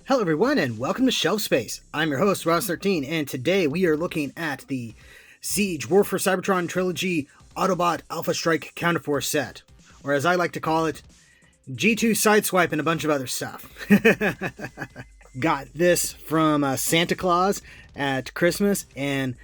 Hello everyone and welcome to Shelf Space. I'm your host Ross13 and today we are looking at the Siege War for Cybertron Trilogy Autobot Alphastrike Counterforce set, or as I like to call it, G2 Sideswipe and a bunch of other stuff. Got this from Santa Claus at Christmas and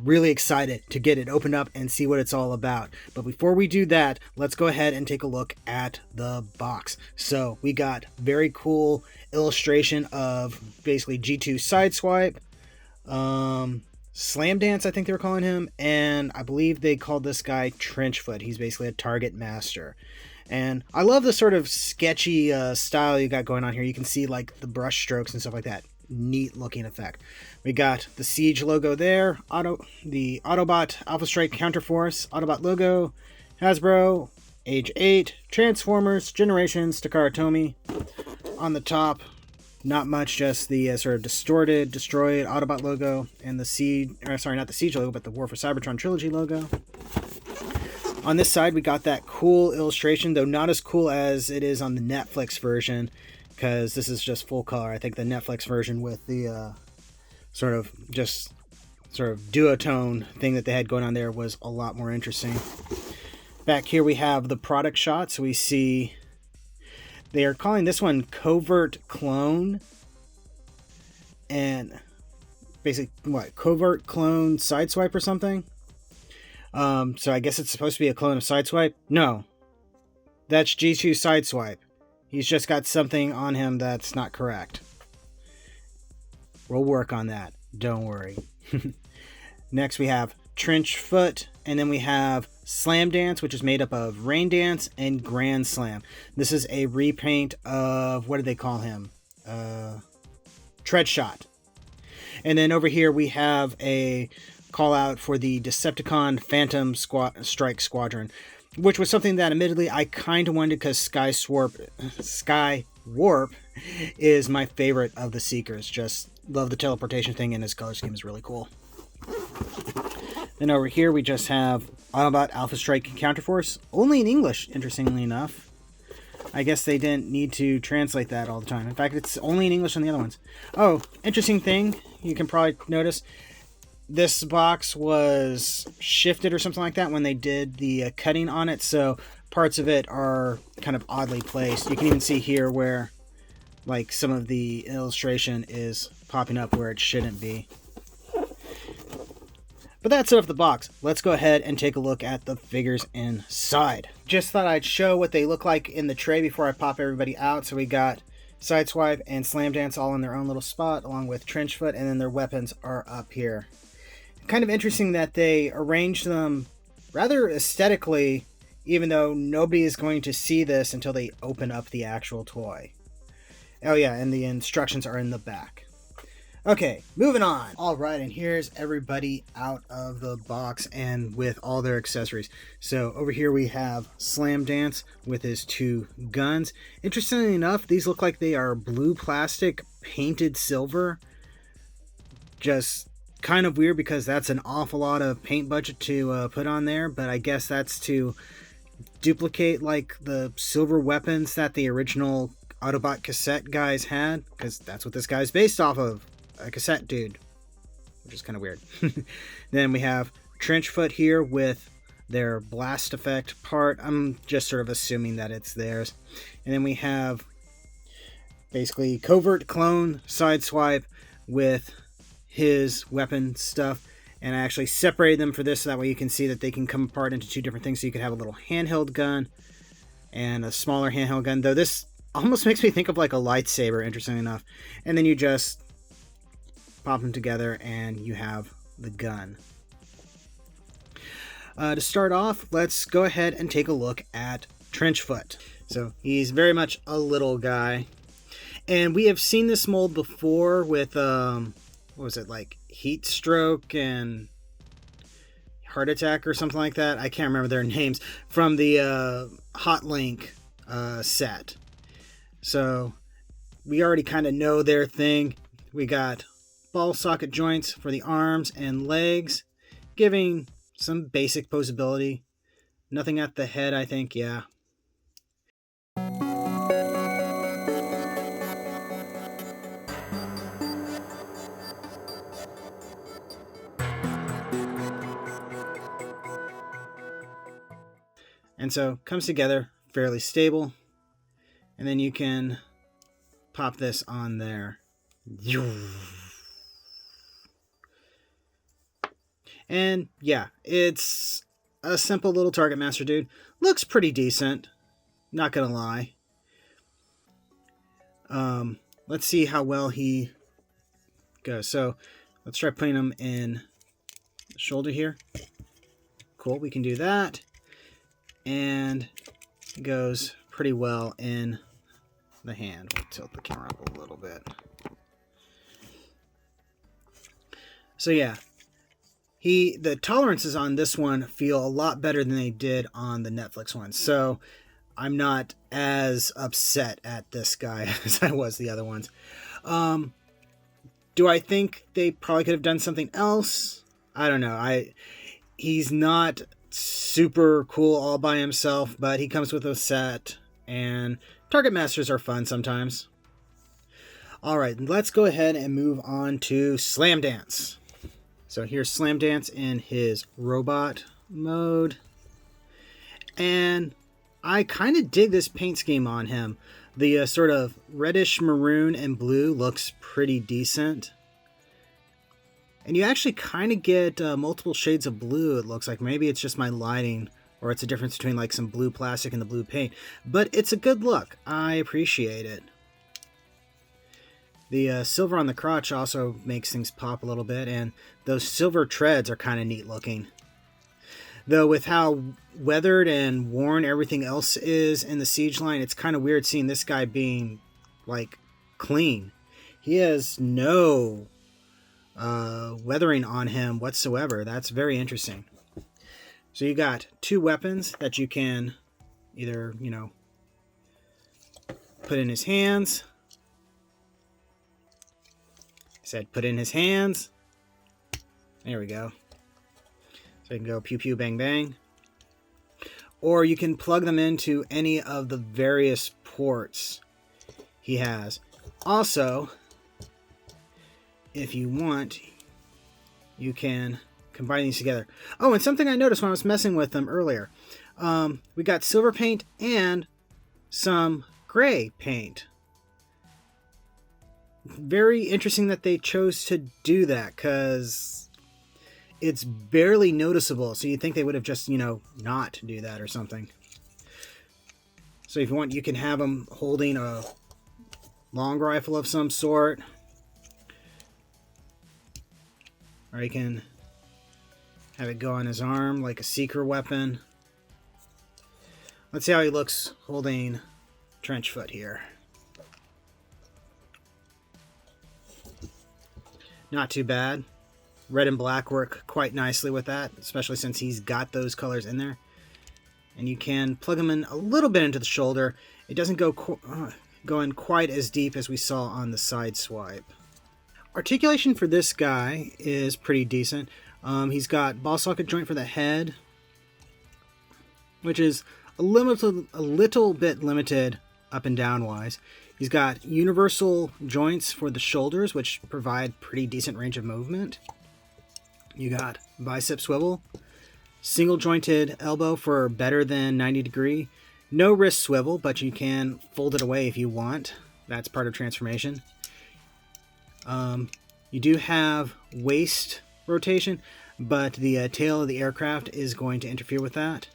really excited to get it opened up and see what it's all about. But before we do that, let's go ahead and take a look at the box. So we got very cool illustration of basically G2 Sideswipe, Slam Dance, I think they were calling him, and I believe they called this guy Trenchfoot. He's basically a target master. And I love the sort of sketchy style you got going on here. You can see like the brush strokes and stuff like that. Neat looking effect. We got the Siege logo there, the Autobot Alphastrike Counterforce Autobot logo, Hasbro, Age 8, Transformers, Generations, Takara Tomy. On the top, not much, just the sort of distorted, destroyed Autobot logo and the Siege, or sorry, not the Siege logo, but the War for Cybertron Trilogy logo. On this side, we got that cool illustration, though not as cool as it is on the Netflix version, because this is just full color. I think the Netflix version with the sort of duotone thing that they had going on there was a lot more interesting. Back here we have the product shot. So we see they are calling this one Covert Clone. And basically, Covert Clone Sideswipe or something? So I guess it's supposed to be a clone of Sideswipe? No. That's G2 Sideswipe. He's just got something on him that's not correct. We'll work on that. Don't worry. Next we have Trenchfoot, and then we have Slam Dance, which is made up of Rain Dance and Grand Slam. This is a repaint of, what do they call him? Tread Shot. And then over here we have a call out for the Decepticon Phantom Strike Squadron, which was something that admittedly I kind of wanted because Sky Warp is my favorite of the Seekers. Just love the teleportation thing, and his color scheme is really cool. Then over here we just have Autobot Alphastrike and Counterforce, only in English, interestingly enough. I guess they didn't need to translate that all the time. In fact, it's only in English on the other ones. Oh, interesting thing you can probably notice. This box was shifted or something like that when they did the cutting on it, so parts of it are kind of oddly placed. You can even see here where like some of the illustration is popping up where it shouldn't be. But that's it of the box. Let's go ahead and take a look at the figures inside. Just thought I'd show what they look like in the tray before I pop everybody out. So we got Sideswipe and Slam Dance all in their own little spot, along with Trenchfoot, and then their weapons are up here. Kind of interesting that they arranged them rather aesthetically, even though nobody is going to see this until they open up the actual toy. Oh yeah, and the instructions are in the back. Okay, moving on. Alright, and here's everybody out of the box and with all their accessories. So over here we have Slam Dance with his two guns. Interestingly enough, these look like they are blue plastic painted silver. Just kind of weird because that's an awful lot of paint budget to put on there, but I guess that's to duplicate like the silver weapons that the original Autobot cassette guys had, because that's what this guy's based off of, a cassette dude, which is kind of weird. Then we have Trenchfoot here with their blast effect part. I'm just sort of assuming that it's theirs. And then we have basically Covert Clone Sideswipe with his weapon stuff, and I actually separated them for this so that way you can see that they can come apart into two different things. So you could have a little handheld gun and a smaller handheld gun, though this almost makes me think of like a lightsaber, interestingly enough. And then you just pop them together and you have the gun. To start off, let's go ahead and take a look at Trenchfoot. So he's very much a little guy, and we have seen this mold before with what was it, like Heat Stroke and Heart Attack or something like that? I can't remember their names, from the Hot Link set. So we already kind of know their thing. We got ball socket joints for the arms and legs, giving some basic posability. Nothing at the head, I think, yeah. And so comes together fairly stable. And then you can pop this on there. And yeah, it's a simple little Target Master dude. Looks pretty decent, not gonna lie. Let's see how well he goes. So let's try putting him in the shoulder here. Cool, we can do that. And it goes pretty well in the hand. We'll tilt the camera up a little bit. So yeah, the tolerances on this one feel a lot better than they did on the Netflix one. So I'm not as upset at this guy as I was the other ones. Do I think they probably could have done something else? I don't know. He's not super cool all by himself, but he comes with a set, and Target Masters are fun sometimes. All right, let's go ahead and move on to Slam Dance. So here's Slam Dance in his robot mode. And I kind of dig this paint scheme on him. The sort of reddish maroon and blue looks pretty decent. And you actually kind of get multiple shades of blue, it looks like. Maybe it's just my lighting, or it's a difference between like some blue plastic and the blue paint. But it's a good look. I appreciate it. The silver on the crotch also makes things pop a little bit, and those silver treads are kind of neat looking. Though with how weathered and worn everything else is in the Siege line, it's kind of weird seeing this guy being, like, clean. He has no weathering on him whatsoever. That's very interesting. So you got two weapons that you can either, put in his hands. I said put in his hands. There we go. So you can go pew pew bang bang. Or you can plug them into any of the various ports he has. Also, if you want, you can combine these together. Oh, and something I noticed when I was messing with them earlier. We got silver paint and some gray paint. Very interesting that they chose to do that, because it's barely noticeable. So you'd think they would have just, not do that or something. So if you want, you can have him holding a long rifle of some sort. Or you can have it go on his arm like a seeker weapon. Let's see how he looks holding trench foot here. Not too bad. Red and black work quite nicely with that, especially since he's got those colors in there. And you can plug them in a little bit into the shoulder. It doesn't go in quite as deep as we saw on the side swipe. Articulation for this guy is pretty decent. He's got ball socket joint for the head, which is a little bit limited up and down wise. He's got universal joints for the shoulders, which provide pretty decent range of movement. You got bicep swivel, single jointed elbow for better than 90 degree. No wrist swivel, but you can fold it away if you want. That's part of transformation. You do have waist rotation, but the tail of the aircraft is going to interfere with that.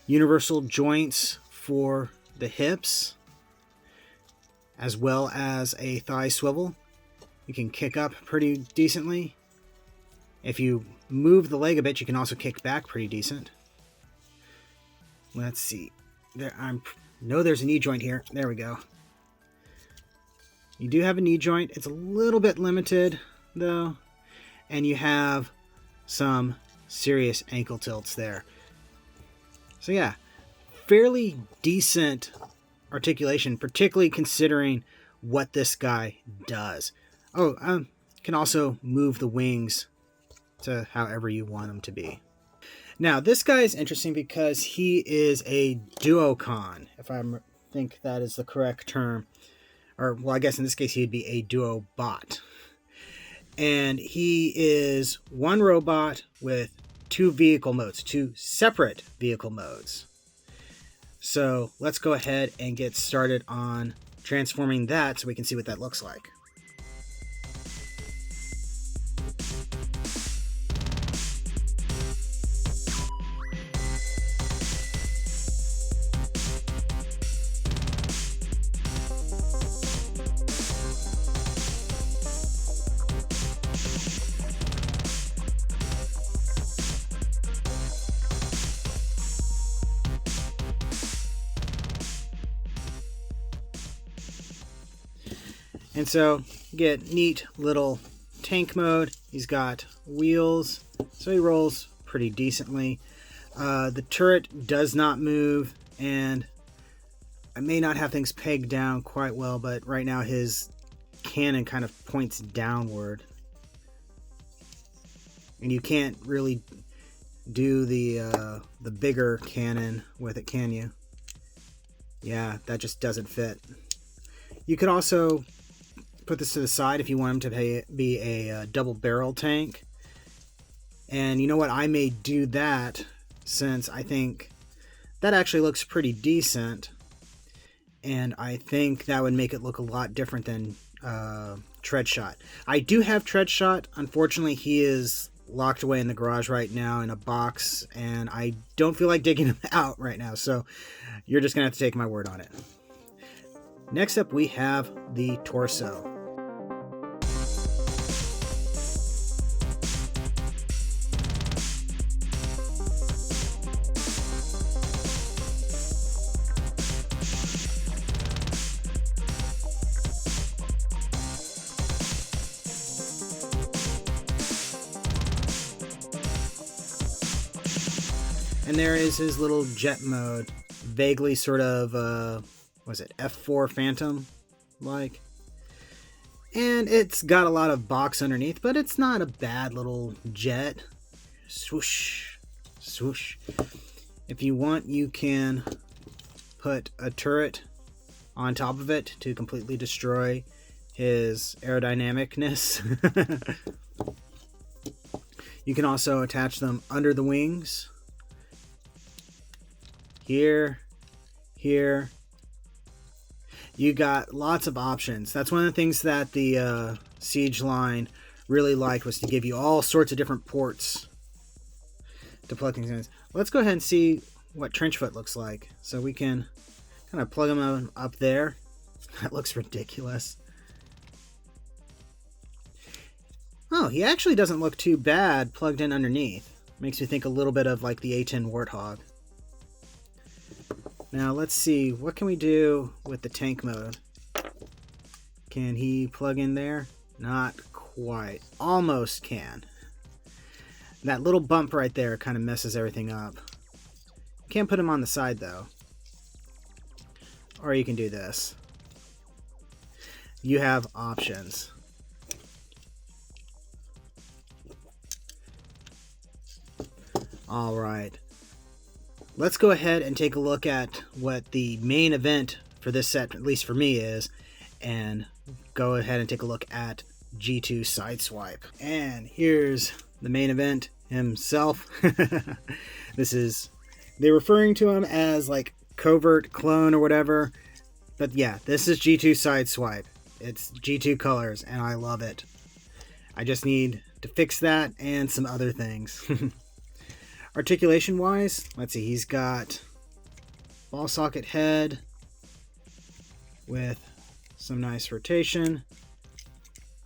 Universal joints for the hips, as well as a thigh swivel. You can kick up pretty decently. If you move the leg a bit, you can also kick back pretty decent. Let's see. There's a knee joint here. There we go. You do have a knee joint. It's a little bit limited, though. And you have some serious ankle tilts there. So yeah, fairly decent articulation, particularly considering what this guy does. Oh, can also move the wings to however you want them to be. Now, this guy is interesting because he is a duocon, if I think that is the correct term. Or, well, I guess in this case he'd be a duobot. And he is one robot with two vehicle modes, two separate vehicle modes. So let's go ahead and get started on transforming that so we can see what that looks like. And so you get neat little tank mode. He's got wheels, so he rolls pretty decently. The turret does not move, and I may not have things pegged down quite well, but right now his cannon kind of points downward. And you can't really do the bigger cannon with it, can you? Yeah, that just doesn't fit. You could also put this to the side if you want him to be a double barrel tank. And you know what? I may do that since I think that actually looks pretty decent. And I think that would make it look a lot different than Treadshot. I do have Treadshot. Unfortunately, he is locked away in the garage right now in a box, and I don't feel like digging him out right now. So you're just going to have to take my word on it. Next up, we have the torso. And there is his little jet mode, vaguely sort of, was it F4 Phantom like? And it's got a lot of box underneath, but it's not a bad little jet. Swoosh, swoosh. If you want, you can put a turret on top of it to completely destroy his aerodynamicness. You can also attach them under the wings. Here. You got lots of options. That's one of the things that the Siege line really liked, was to give you all sorts of different ports to plug things in. Let's go ahead and see what Trenchfoot looks like. So we can kind of plug him up there. That looks ridiculous. Oh, he actually doesn't look too bad plugged in underneath. Makes me think a little bit of like the A10 Warthog. Now let's see, what can we do with the tank mode? Can he plug in there? Not quite. Almost can. That little bump right there kind of messes everything up. Can't put him on the side though. Or you can do this. You have options. Alright. Let's go ahead and take a look at what the main event for this set, at least for me, is, and go ahead and take a look at G2 Sideswipe. And here's the main event himself. They're referring to him as like Covert Clone or whatever, but yeah, this is G2 Sideswipe. It's G2 colors, and I love it. I just need to fix that and some other things. Articulation wise, let's see, he's got ball socket head with some nice rotation,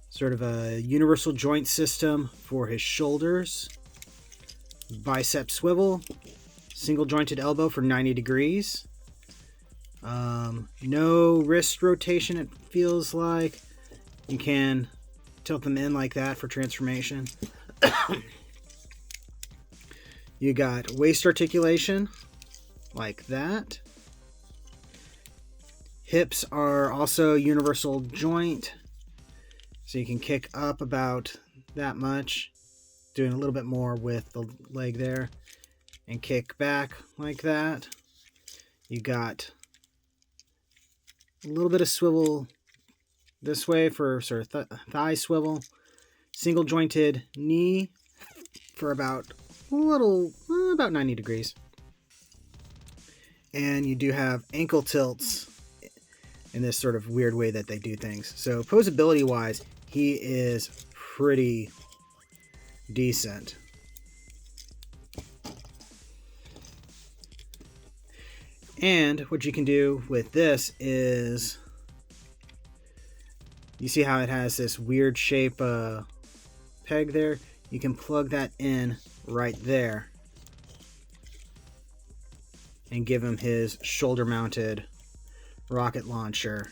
sort of a universal joint system for his shoulders, bicep swivel, single jointed elbow for 90 degrees, no wrist rotation, it feels like. You can tilt them in like that for transformation. You got waist articulation, like that. Hips are also universal joint, so you can kick up about that much, doing a little bit more with the leg there, and kick back like that. You got a little bit of swivel this way for sort of thigh swivel, single jointed knee for about 90 degrees. And you do have ankle tilts in this sort of weird way that they do things. So posability wise, he is pretty decent. And what you can do with this is, you see how it has this weird shape peg there? You can plug that in right there and give him his shoulder mounted rocket launcher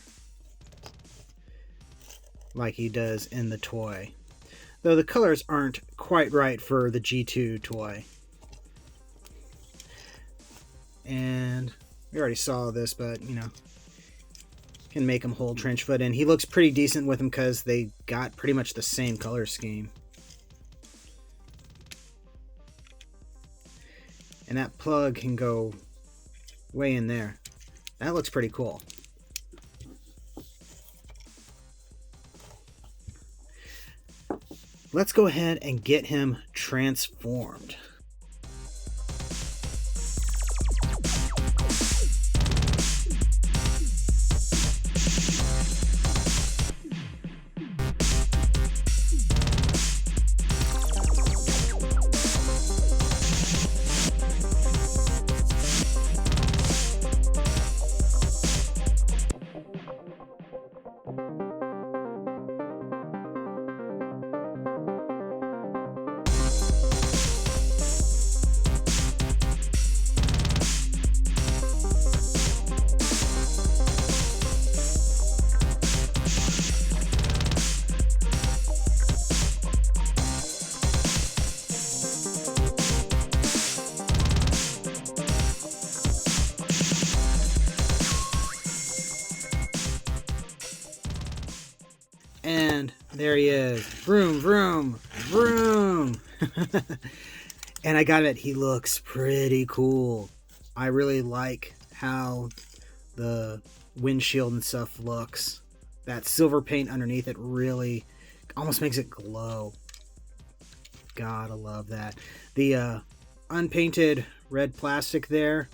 like he does in the toy. Though the colors aren't quite right for the G2 toy. And we already saw this, but you know, can make him hold trench foot, and he looks pretty decent with him because they got pretty much the same color scheme. And that plug can go way in there. That looks pretty cool. Let's go ahead and get him transformed. And there he is. Vroom, vroom, vroom. And I got it. He looks pretty cool. I really like how the windshield and stuff looks. That silver paint underneath it really almost makes it glow. Gotta love that. The unpainted red plastic there.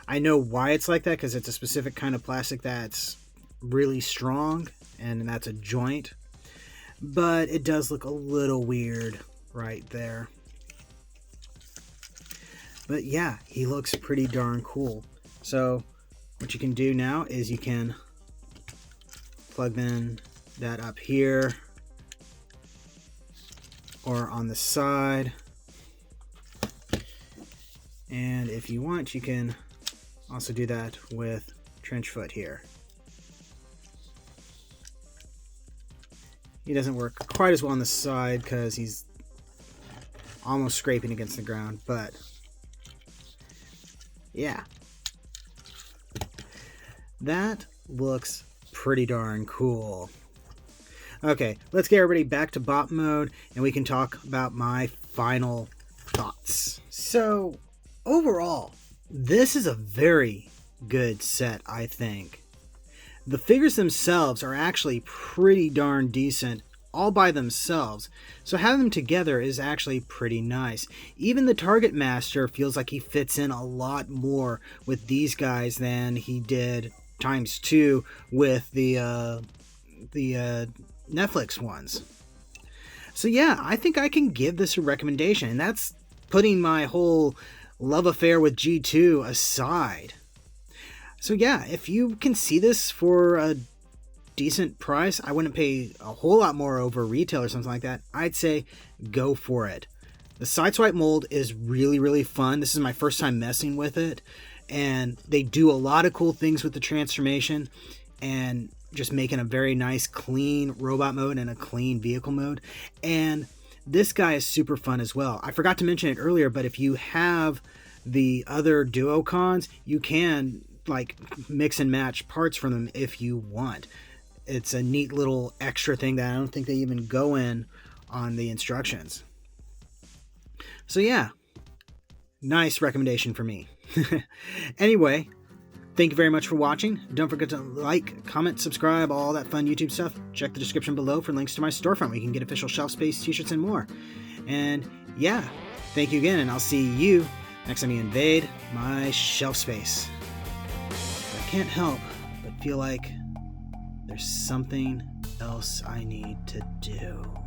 I know why it's like that, because it's a specific kind of plastic that's really strong, and that's a joint, but it does look a little weird right there. But yeah, he looks pretty darn cool. So what you can do now is you can plug in that up here or on the side, and if you want, you can also do that with trench foot here. He doesn't work quite as well on the side because he's almost scraping against the ground, but yeah. That looks pretty darn cool. Okay, let's get everybody back to bot mode and we can talk about my final thoughts. So, overall, this is a very good set, I think. The figures themselves are actually pretty darn decent all by themselves, so having them together is actually pretty nice. Even the Target Master feels like he fits in a lot more with these guys than he did ×2 with the Netflix ones. So yeah, I think I can give this a recommendation, and that's putting my whole love affair with G2 aside. So yeah, if you can see this for a decent price, I wouldn't pay a whole lot more over retail or something like that. I'd say go for it. The Sideswipe mold is really, really fun. This is my first time messing with it, and they do a lot of cool things with the transformation and just making a very nice clean robot mode and a clean vehicle mode. And this guy is super fun as well. I forgot to mention it earlier, but if you have the other Duocons, you can like mix and match parts from them if you want. It's a neat little extra thing that I don't think they even go in on the instructions. So yeah, nice recommendation for me. Anyway, thank you very much for watching. Don't forget to like, comment, subscribe, all that fun YouTube stuff. Check the description below for links to my storefront where you can get official shelf space, t-shirts, and more. And yeah, thank you again, and I'll see you next time you invade my shelf space. can't help but feel like there's something else I need to do.